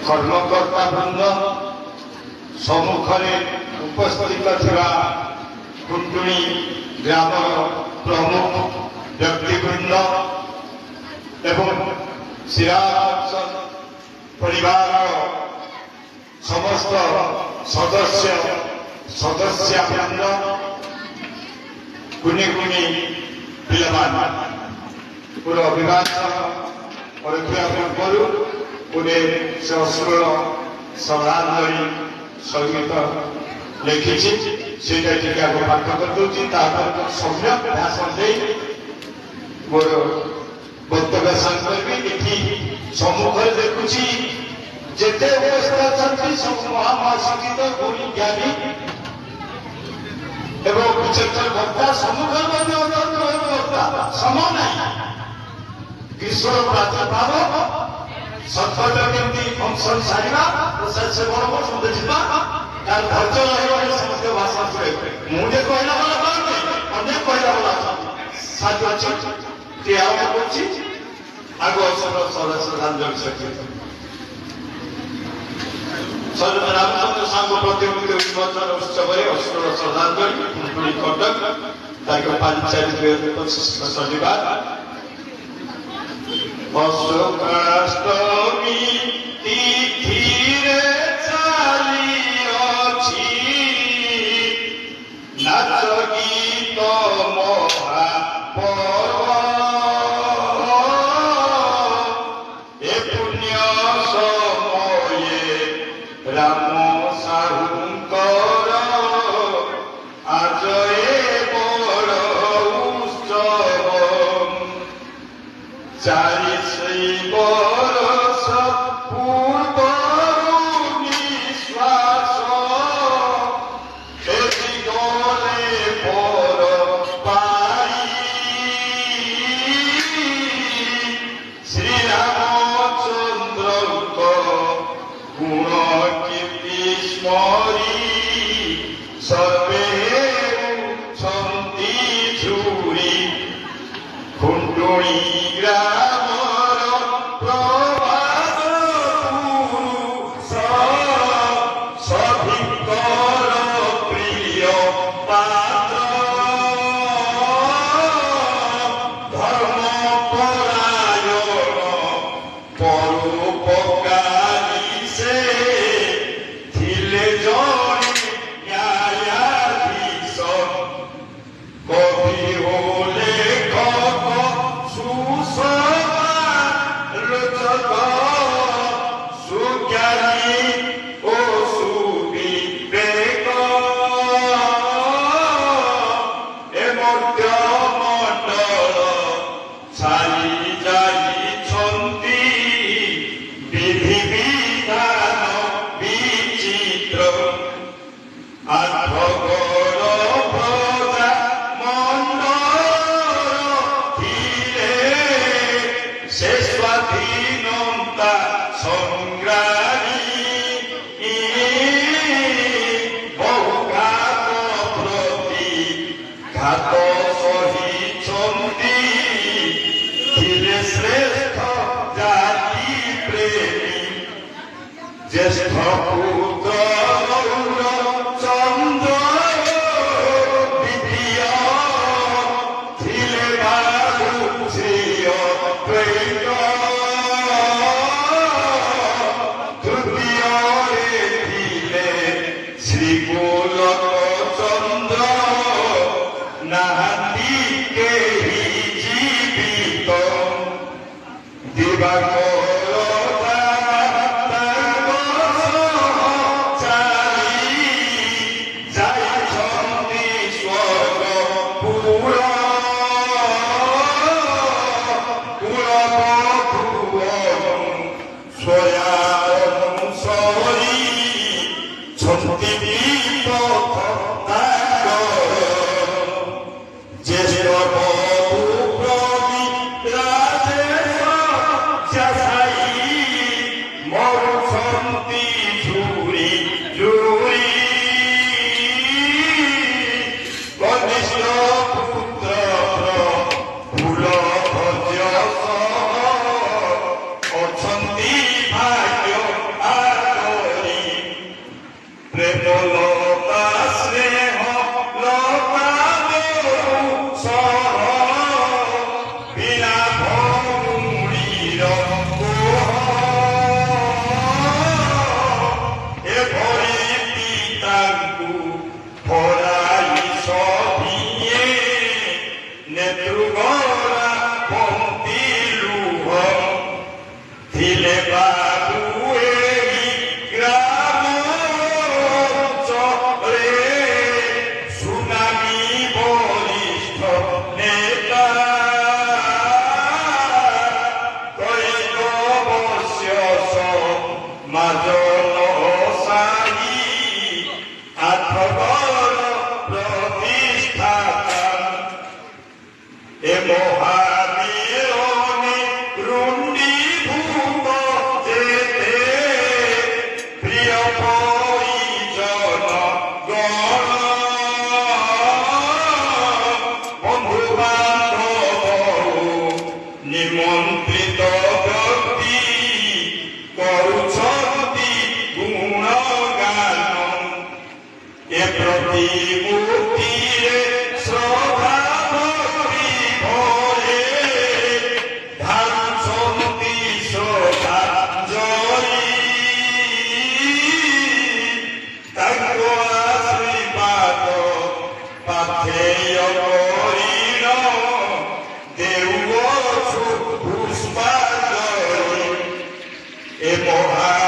কর্মকর্তা বৃন্দ সম্মুখে উপস্থিত থাকা কুণ্ডুণী গ্রামর প্রমুখ ব্যক্তিবৃন্দ এবং শ্রীরামচন্দ্র পরিবার সমস্ত সদস্যবৃন্দ কুনি কুনি ପିଲାମାନେ ପୁରା ଅଭିଭାଷଣ ପରୀକ୍ଷା ପୂର୍ବରୁ ପୁଣି ସେ ଅଶ୍ରୁଳ ଶ୍ରଦ୍ଧାଞ୍ଜଳି ସଙ୍ଗୀତ ଲେଖିଛି ସେଇଟା ଟିକେ ଆଗ ପାଠ କରିଦେଉଛି ତାପରେ ସମ୍ୟକ ଭାଷଣ ଦେଇ ମୋର ବକ୍ତବ୍ୟ ସାଙ୍ଗ କରିବି। ଏଠି ସମ୍ମୁଖରେ ଦେଖୁଛି ଯେତେ ଉପସ୍ଥିତ ଅଛନ୍ତି ସବୁ ମହାମହାଶିକ୍ଷିତ ଗୁଣୀ ଜ୍ଞାନୀ ଏବଂ ଉଚ୍ଚତର ବକ୍ତା ସମ୍ମୁଖରେ ମଧ୍ୟ ସମୟ ନାହିଁ। ଗ୍ରୀଷ୍ମର ପ୍ରାଦୁର୍ଭାବ ସତ୍କଟ କେମିତି ଫଙ୍କସନ ସାରିବା ସେବନ ପସନ୍ଦ ଯିବା ତାର ଧୈର୍ଯ୍ୟ ରହିବନି ସମସ୍ତ ଭାଷଣ ଶୁଣେ ମୁଁ ଯେ କହିଲା ବାଲା ପାରୁନି ଅନେକ କହିଲା ବାଲା ସାଥି ଅଛି ଟିକେ ଆରମ୍ଭ କରୁଛି ଆଗ ଶ୍ରଦ୍ଧାଞ୍ଜଳି ସହିତ ସୈୟଦ ରାମଚନ୍ଦ୍ର ସାଙ୍ଗ ପ୍ରତିମୂର୍ତ୍ତି ଉନ୍ମୋଚନ ଉତ୍ସବରେ ଅଶ୍ରୁଳ ଶ୍ରଦ୍ଧାଞ୍ଜଳି କୁଣ୍ଡୁଳି କଟକ ତାରିଖ 5/4/2025 ଶନିବାର। ଅଶୋକାଷ୍ଟମୀ ତିଥିରେ ଚାଲିଅଛି ନାଚ ଗୀତ ମହାପର୍ବ ଏ ପୁଣ୍ୟ ସମୟେ ରାମ ସାହୁଙ୍କର ଆଜ ଏ ବଡ଼ ଉତ୍ସବ ଚାରି ସେଇ ବରଷ ପୂର୍ବରୁ ନିଶ୍ୱାସ ଫେରି ଗଲେ ପର ପାଇ ଶ୍ରୀରାମଚନ୍ଦ୍ରଙ୍କ ଗୁଣ କୀର୍ତ୍ତି ସ୍ମରି ସର୍ବେ ଉଛନ୍ତି ଝୁରି କୁଣ୍ଡୁଳି ଗ୍ରାମର ପ୍ରଭାତ ପୁରୁଷ ସଭିଙ୍କର ପ୍ରିୟ ପାତ୍ର ଧର୍ମପରାୟଣ ପରୋପକାରୀ ସେ ଥିଲେ ଜଣେ ନ୍ୟାୟାଧୀଶ କବି ଓ ଲେଖକ ସୁସମାଲୋଚକ ସୁଜ୍ଞାନୀ ଓ ସୁବିବେକ ଏ ମଧ୍ୟମଣ୍ଡଳ ଛାଇ ଯାଇଛନ୍ତି ବିଧି ବିଧାନ ବିଚିତ୍ର ଆଠଗଡ଼ ପ୍ରଜା ମଣ୍ଡଳ ଥିଲେ ସେ ସ୍ୱାଧୀନତା ସଂଗ୍ରାମୀ ବହୁ ଘାତ ପ୍ରତି ଘାତ ସହିଛନ୍ତି ଥିଲେ ଶ୍ରେଷ୍ଠ ଜାତି ପ୍ରେମୀ ଜ୍ୟେଷ୍ଠ ପୁତ୍ର ଚନ୍ଦ୍ର ଦ୍ୱିତୀୟ ଥିଲେ ବାବୁ ଶ୍ରୀୟ ତୃତୀୟରେ ଥିଲେ ଶ୍ରୀଗୋଲକ ଚନ୍ଦ୍ର ନାହାନ୍ତି କେହି ଜୀବିତ ଦିବାକର অଛନ୍ତି ভাগ্য মাজন সাহি আঠগড় প্রতিষ্ঠাতা এ মহাবীরনে রুণ্ডীভূত যেতে প্রিয় পরিজন গণ বন্ধু বান্ধব নিমন্ত্রিত ব্যক্তি କରୁଛନ୍ତି ଗୁଣଗାନ ଏ ପ୍ରତିମୂର୍ତ୍ତିରେ ଶ୍ରଦ୍ଧା ଭକ୍ତି ଭରେ ଧାରୁଛନ୍ତି ଶ୍ରଦ୍ଧାଞ୍ଜଳି ତାଙ୍କ ଆଶୀର୍ବାଦ ପାଥେୟ କରିଣ ଦେଉଅଛୁ ପୁଷ୍ପାଞ୍ଜଳି ଏ ମହା